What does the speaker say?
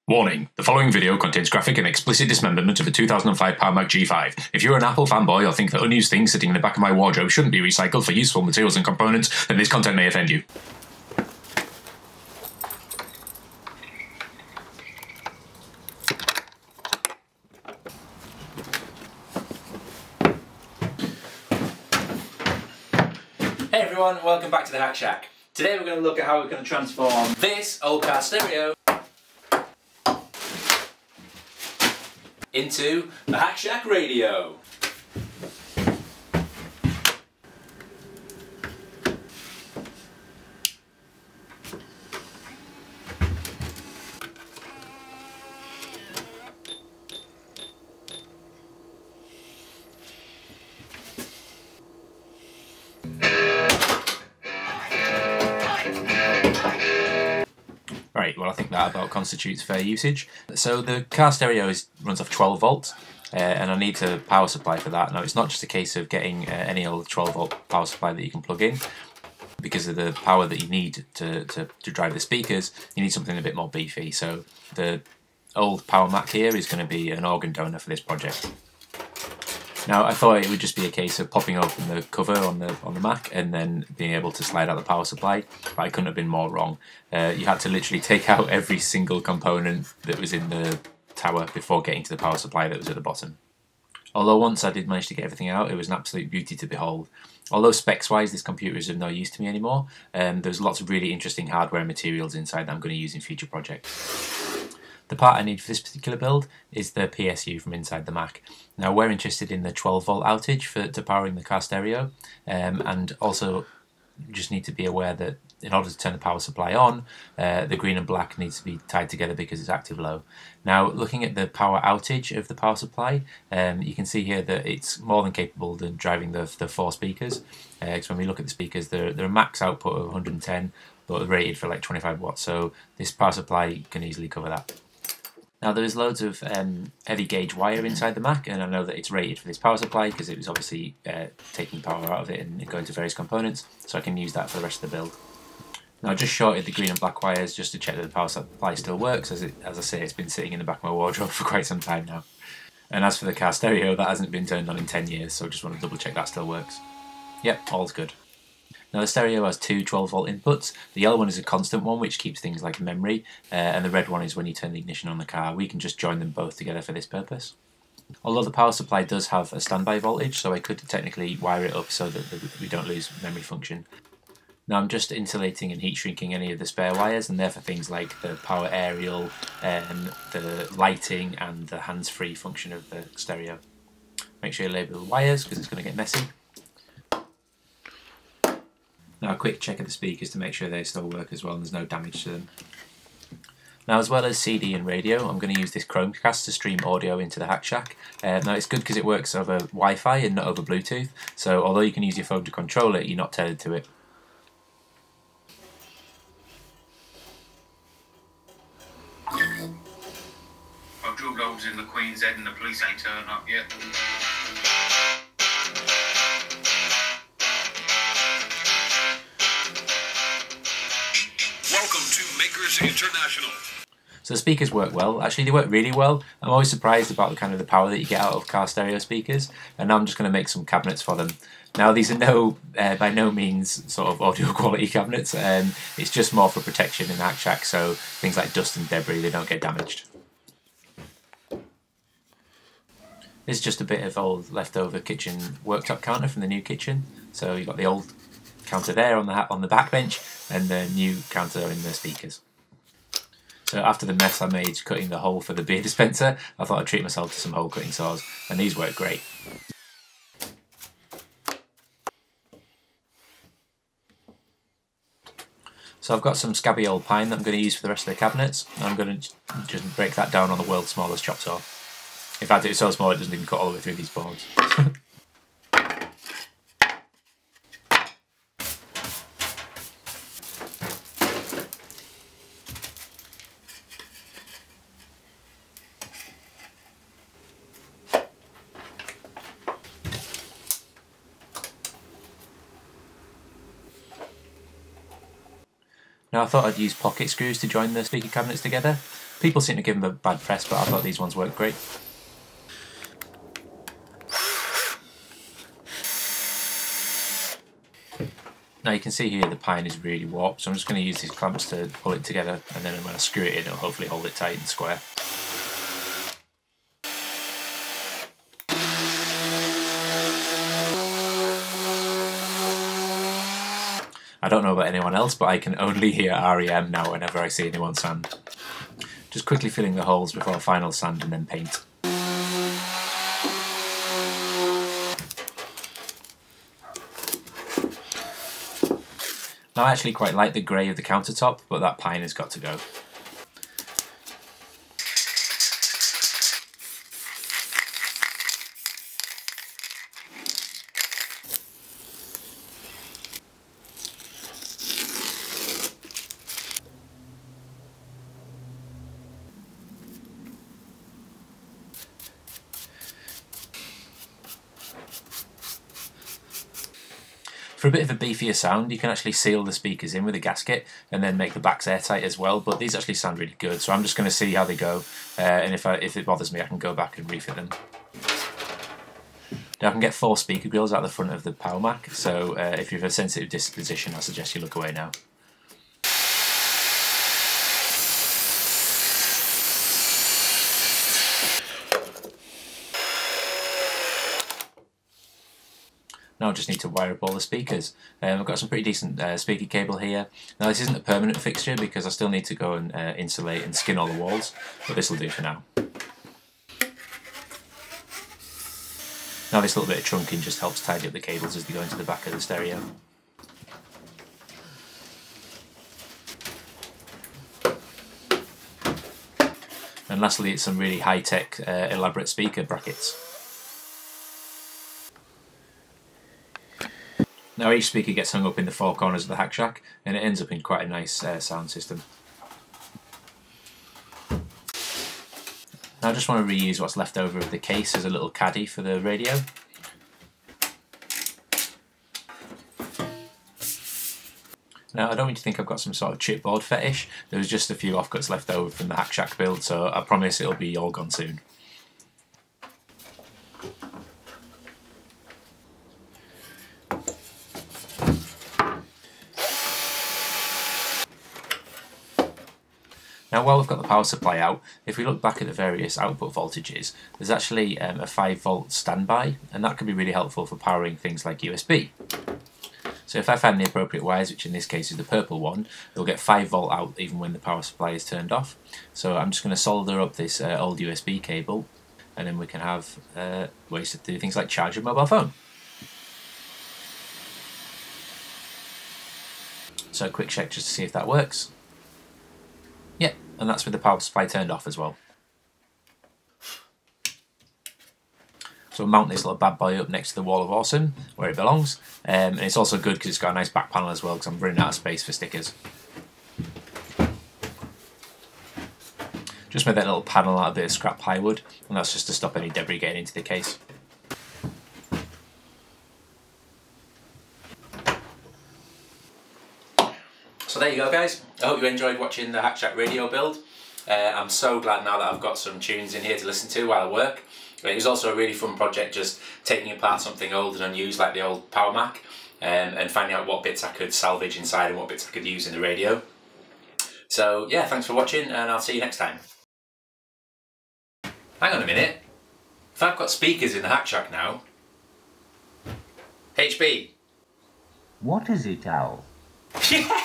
Warning, the following video contains graphic and explicit dismemberment of a 2005 Power Mac G5. If you're an Apple fanboy or think that unused things sitting in the back of my wardrobe shouldn't be recycled for useful materials and components, then this content may offend you. Hey everyone, welcome back to the Hack Shack. Today we're going to look at how we're going to transform this old car stereo into the Hack Shack radio. Right, well I think that about constitutes fair usage. So the car stereo runs off 12 volts and I need a power supply for that. Now it's not just a case of getting any old 12 volt power supply that you can plug in. Because of the power that you need to drive the speakers, you need something a bit more beefy. So the old Power Mac here is going to be an organ donor for this project. Now I thought it would just be a case of popping open the cover on the Mac and then being able to slide out the power supply, but I couldn't have been more wrong. You had to literally take out every single component that was in the tower before getting to the power supply that was at the bottom. Although once I did manage to get everything out, it was an absolute beauty to behold. Although specs-wise this computer is of no use to me anymore, there's lots of really interesting hardware and materials inside that I'm going to use in future projects. The part I need for this particular build is the PSU from inside the Mac. Now we're interested in the 12 volt outage to powering the car stereo, and also just need to be aware that in order to turn the power supply on, the green and black needs to be tied together because it's active low. Now looking at the power outage of the power supply, you can see here that it's more than capable of driving the 4 speakers. Because when we look at the speakers, they're a max output of 110, but they're rated for like 25 watts, so this power supply can easily cover that. Now there's loads of heavy gauge wire inside the Mac, and I know that it's rated for this power supply because it was obviously taking power out of it and going to various components, so I can use that for the rest of the build. Now I just shorted the green and black wires just to check that the power supply still works, as I say, it's been sitting in the back of my wardrobe for quite some time now. And as for the car stereo, that hasn't been turned on in 10 years, so I just want to double check that still works. Yep, all's good. Now the stereo has two 12 volt inputs. The yellow one is a constant one which keeps things like memory, and the red one is when you turn the ignition on the car. We can just join them both together for this purpose. Although the power supply does have a standby voltage, so I could technically wire it up so that we don't lose memory function. Now I'm just insulating and heat shrinking any of the spare wires, and they're for things like the power aerial, the lighting and the hands-free function of the stereo. Make sure you label the wires because it's going to get messy. Now a quick check of the speakers to make sure they still work as well and there's no damage to them. Now as well as CD and radio, I'm going to use this Chromecast to stream audio into the Hack Shack. Now it's good because it works over Wi-Fi and not over Bluetooth, so although you can use your phone to control it, you're not tethered to it. I've drilled holes in the Queen's Head and the police ain't turned up yet. Welcome to Makers International. So the speakers work well. Actually, they work really well. I'm always surprised about the power that you get out of car stereo speakers, and now I'm just going to make some cabinets for them. Now these are by no means sort of audio quality cabinets. It's just more for protection in the Hack Shack, so things like dust and debris, they don't get damaged. This is just a bit of old leftover kitchen worktop counter from the new kitchen. So you've got the old counter there on the back bench and the new counter in the speakers. So after the mess I made cutting the hole for the beer dispenser, I thought I'd treat myself to some hole cutting saws, and these work great. So I've got some scabby old pine that I'm going to use for the rest of the cabinets, and I'm going to just break that down on the world's smallest chop saw. In fact, it's so small it doesn't even cut all the way through these boards. Now I thought I'd use pocket screws to join the speaker cabinets together, People seem to give them a bad press, but I thought these ones worked great. Now you can see here the pine is really warped, so I'm just going to use these clamps to pull it together, and then when I screw it in, it'll hopefully hold it tight and square. I don't know about anyone else, but I can only hear REM now whenever I see anyone sand. Just quickly filling the holes before final sand and then paint. Now I actually quite like the grey of the countertop, but that pine has got to go. For a bit of a beefier sound, you can actually seal the speakers in with a gasket and then make the backs airtight as well, but these actually sound really good, so I'm just going to see how they go, and if it bothers me I can go back and refit them. Now I can get 4 speaker grills out the front of the Power Mac, so if you have a sensitive disposition I suggest you look away now. Now I just need to wire up all the speakers. I've got some pretty decent speaker cable here. Now this isn't a permanent fixture because I still need to go and insulate and skin all the walls, but this will do for now. Now this little bit of trunking just helps tidy up the cables as they go into the back of the stereo. And lastly, it's some really high-tech, elaborate speaker brackets. Now each speaker gets hung up in the 4 corners of the Hack Shack, and it ends up in quite a nice sound system. Now I just want to reuse what's left over of the case as a little caddy for the radio. Now I don't want you to think I've got some sort of chipboard fetish. There was just a few offcuts left over from the Hack Shack build, so I promise it'll be all gone soon. Now while we've got the power supply out, if we look back at the various output voltages, there's actually a 5V standby, and that can be really helpful for powering things like USB. So if I find the appropriate wires, which in this case is the purple one, it'll get 5V out even when the power supply is turned off. So I'm just going to solder up this old USB cable, and then we can have ways to do things like charge your mobile phone. So a quick check just to see if that works. Yeah, and that's with the power supply turned off as well. So we'll mount this little bad boy up next to the Wall of Awesome, where it belongs. And it's also good because it's got a nice back panel as well, because I'm running out of space for stickers. Just made that little panel out of a bit of scrap plywood, and that's just to stop any debris getting into the case. So there you go guys, I hope you enjoyed watching the Hack Shack radio build. I'm so glad now that I've got some tunes in here to listen to while I work. It was also a really fun project just taking apart something old and unused like the old Power Mac and finding out what bits I could salvage inside and what bits I could use in the radio. So yeah, thanks for watching and I'll see you next time. Hang on a minute, if I've got speakers in the Hack Shack now, HB. What is it, Al? Yeah!